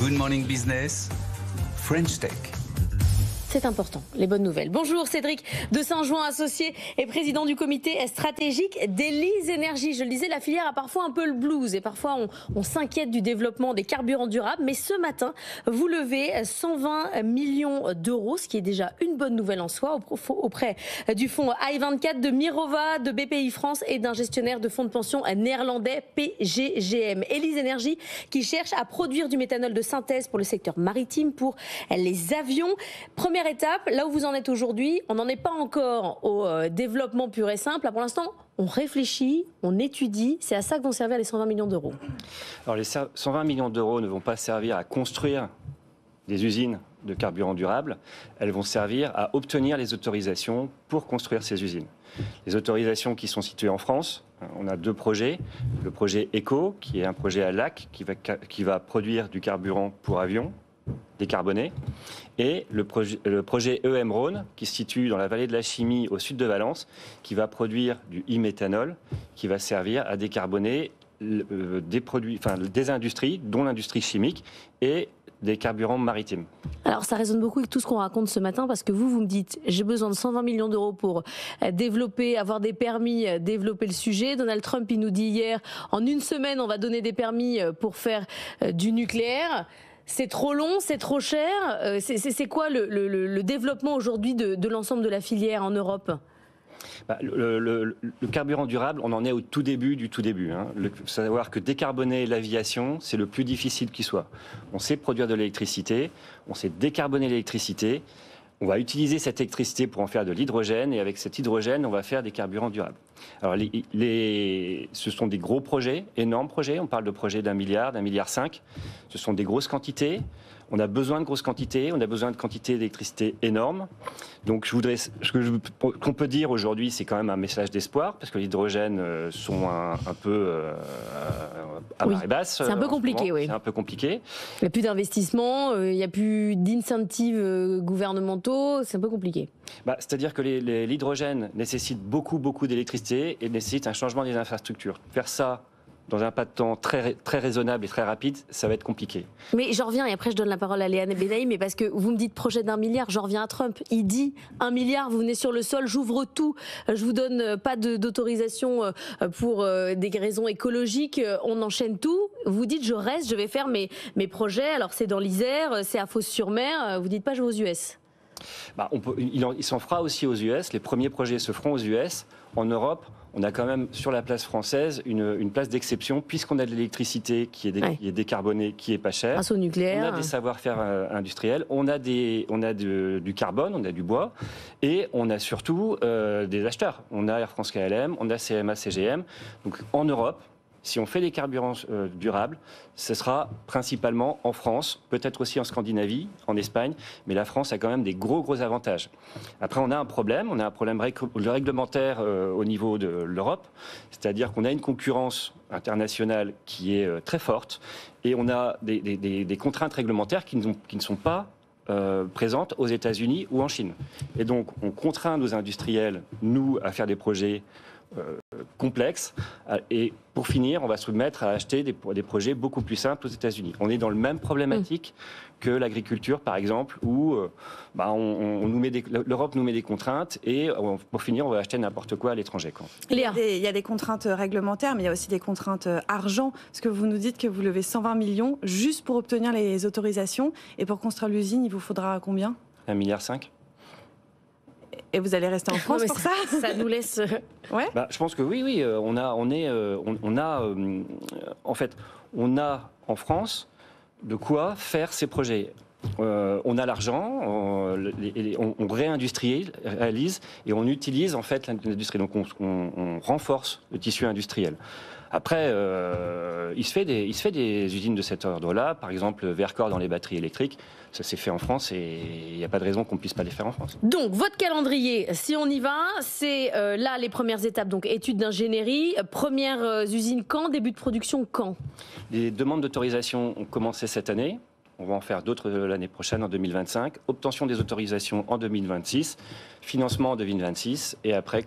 Good Morning Business, French Tech. C'est important, les bonnes nouvelles. Bonjour Cédric de Saint-Jouin, associé et président du comité stratégique d'Élise Énergie. Je le disais, la filière a parfois un peu le blues et parfois on s'inquiète du développement des carburants durables. Mais ce matin, vous levez 120 millions d'euros, ce qui est déjà une bonne nouvelle en soi, auprès du fonds I24 de Mirova, de BPI France et d'un gestionnaire de fonds de pension néerlandais PGGM. Élise Énergie qui cherche à produire du méthanol de synthèse pour le secteur maritime, pour les avions. Première étape, là où vous en êtes aujourd'hui, on n'en est pas encore au développement pur et simple. Là, pour l'instant, on réfléchit, on étudie. C'est à ça que vont servir les 120 millions d'euros. Alors, les 120 millions d'euros ne vont pas servir à construire des usines de carburant durable. Elles vont servir à obtenir les autorisations pour construire ces usines. Les autorisations qui sont situées en France, on a deux projets. Le projet ECO, qui est un projet à Lac, qui va produire du carburant pour avions décarboné, et le projet EM Rhône, qui se situe dans la vallée de la Chimie au sud de Valence, qui va produire du e-méthanol, qui va servir à décarboner des produits, enfin des industries, dont l'industrie chimique et des carburants maritimes. Alors ça résonne beaucoup avec tout ce qu'on raconte ce matin, parce que vous me dites j'ai besoin de 120 millions d'euros pour développer, avoir des permis, développer le sujet. Donald Trump, il nous dit hier, en une semaine on va donner des permis pour faire du nucléaire. C'est trop long, c'est trop cher. C'est quoi le développement aujourd'hui de l'ensemble de la filière en Europe ? Le carburant durable, on en est au tout début du tout début. Il faut savoir que décarboner l'aviation, c'est le plus difficile qui soit. On sait produire de l'électricité, on sait décarboner l'électricité. On va utiliser cette électricité pour en faire de l'hydrogène, et avec cet hydrogène, on va faire des carburants durables. Alors, ce sont des gros projets, énormes projets. On parle de projets d'1 milliard, d'1,5 milliard. Ce sont des grosses quantités. On a besoin de grosses quantités, on a besoin de quantités d'électricité énormes. Donc, ce qu'on peut dire aujourd'hui, c'est quand même un message d'espoir, parce que l'hydrogène sont un peu à marée basse. C'est un peu compliqué, oui. C'est un peu compliqué. Il n'y a plus d'investissement, il n'y a plus d'incentives gouvernementaux, c'est un peu compliqué. C'est-à-dire que l'hydrogène nécessite beaucoup d'électricité et nécessite un changement des infrastructures. Faire ça dans un pas de temps très raisonnable et très rapide, ça va être compliqué. Mais j'en reviens, et après je donne la parole à Léane Benaïm, mais parce que vous me dites projet d'1 milliard, j'en reviens à Trump. Il dit 1 milliard, vous venez sur le sol, j'ouvre tout, je vous donne pas d'autorisation pour des raisons écologiques, on enchaîne tout. Vous dites je reste, je vais faire mes projets, alors c'est dans l'Isère, c'est à Fos-sur-Mer, vous dites pas je vais aux US. Il s'en fera aussi aux US, les premiers projets se feront aux US. En Europe, on a quand même sur la place française une place d'exception, puisqu'on a de l'électricité qui est décarbonée, qui est pas chère. Grâce au nucléaire. On a des savoir-faire industriels, on a du carbone, on a du bois, et on a surtout des acheteurs. On a Air France KLM, on a CMA CGM. Donc en Europe, si on fait des carburants durables, ce sera principalement en France, peut-être aussi en Scandinavie, en Espagne, mais la France a quand même des gros avantages. Après, on a un problème réglementaire au niveau de l'Europe, c'est-à-dire qu'on a une concurrence internationale qui est très forte, et on a des contraintes réglementaires qui ne sont pas présentes aux États-Unis ou en Chine. Et donc, on contraint nos industriels, nous, à faire des projets complexes, et pour finir, on va se mettre à acheter des projets beaucoup plus simples aux États-Unis. On est dans le même problématique que l'agriculture, par exemple, où l'Europe nous met des contraintes, et pour finir, on va acheter n'importe quoi à l'étranger. Il y a des contraintes réglementaires, mais il y a aussi des contraintes argent. Parce que vous nous dites que vous levez 120 millions juste pour obtenir les autorisations, et pour construire l'usine, il vous faudra combien ? 1,5 milliard. Et vous allez rester en France pour ça ? Ça nous laisse... Ouais. Je pense que oui. On a en France de quoi faire ces projets. On a l'argent, on réindustrialise et on utilise en fait l'industrie. Donc on renforce le tissu industriel. Après, il se fait des usines de cet ordre-là, par exemple Vercor dans les batteries électriques. Ça s'est fait en France et il n'y a pas de raison qu'on ne puisse pas les faire en France. Donc, votre calendrier, si on y va, c'est là les premières étapes, donc études d'ingénierie, premières usines quand, début de production quand ? Les demandes d'autorisation ont commencé cette année. On va en faire d'autres l'année prochaine, en 2025. Obtention des autorisations en 2026, financement en 2026, et après,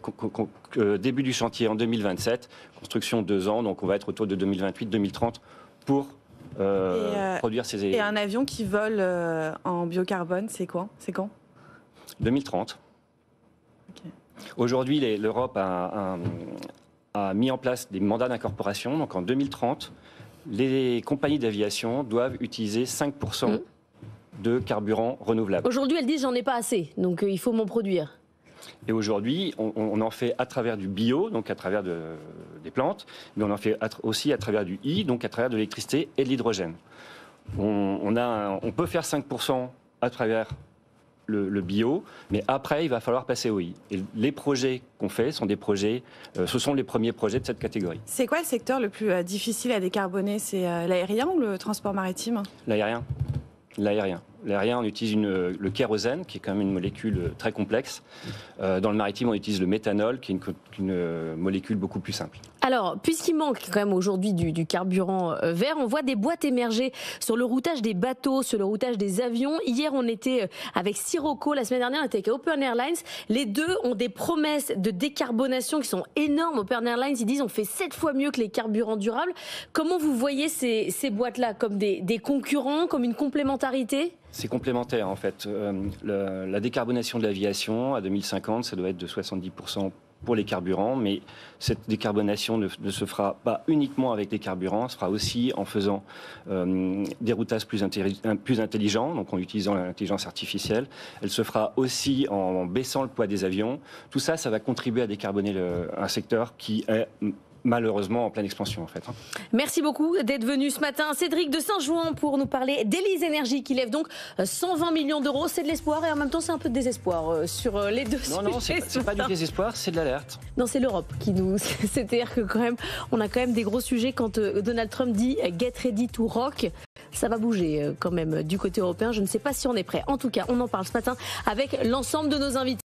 début du chantier en 2027, construction 2 ans, donc on va être autour de 2028-2030 pour produire ces... Et un avion qui vole en biocarbone, c'est quand 2030. Okay. Aujourd'hui, l'Europe a mis en place des mandats d'incorporation. Donc en 2030, les compagnies d'aviation doivent utiliser 5% de carburant renouvelable. Aujourd'hui, elles disent j'en ai pas assez, donc il faut m'en produire. Et aujourd'hui, on en fait à travers du bio, donc à travers des plantes, mais on en fait aussi à travers du donc à travers de l'électricité et de l'hydrogène. On peut faire 5% à travers le bio, mais après, il va falloir passer au I. Et les projets qu'on fait sont des projets, ce sont les premiers projets de cette catégorie. C'est quoi le secteur le plus difficile à décarboner? C'est l'aérien ou le transport maritime? L'aérien. L'aérien, on utilise le kérosène, qui est quand même une molécule très complexe. Dans le maritime, on utilise le méthanol, qui est une molécule beaucoup plus simple. Alors, puisqu'il manque quand même aujourd'hui du carburant vert, on voit des boîtes émerger sur le routage des bateaux, sur le routage des avions. Hier, on était avec Sirocco, la semaine dernière, on était avec Open Airlines. Les deux ont des promesses de décarbonation qui sont énormes. Open Airlines, ils disent on fait 7 fois mieux que les carburants durables. Comment vous voyez ces boîtes-là? Comme des concurrents, comme une complémentarité? C'est complémentaire en fait. La décarbonation de l'aviation à 2050, ça doit être de 70% pour les carburants, mais cette décarbonation ne se fera pas uniquement avec les carburants, se fera aussi en faisant des routages plus intelligents, donc en utilisant l'intelligence artificielle. Elle se fera aussi en baissant le poids des avions. Tout ça, ça va contribuer à décarboner un secteur qui est malheureusement en pleine expansion en fait. Merci beaucoup d'être venu ce matin. Cédric de Saint-Jouan pour nous parler d'Élise Énergie qui lève donc 120 millions d'euros. C'est de l'espoir et en même temps c'est un peu de désespoir sur les deux sujets. Non, c'est pas du désespoir, c'est de l'alerte. Non, c'est l'Europe qui nous... C'est-à-dire que quand même, on a quand même des gros sujets quand Donald Trump dit « Get ready to rock ». Ça va bouger quand même du côté européen. Je ne sais pas si on est prêt. En tout cas, on en parle ce matin avec l'ensemble de nos invités.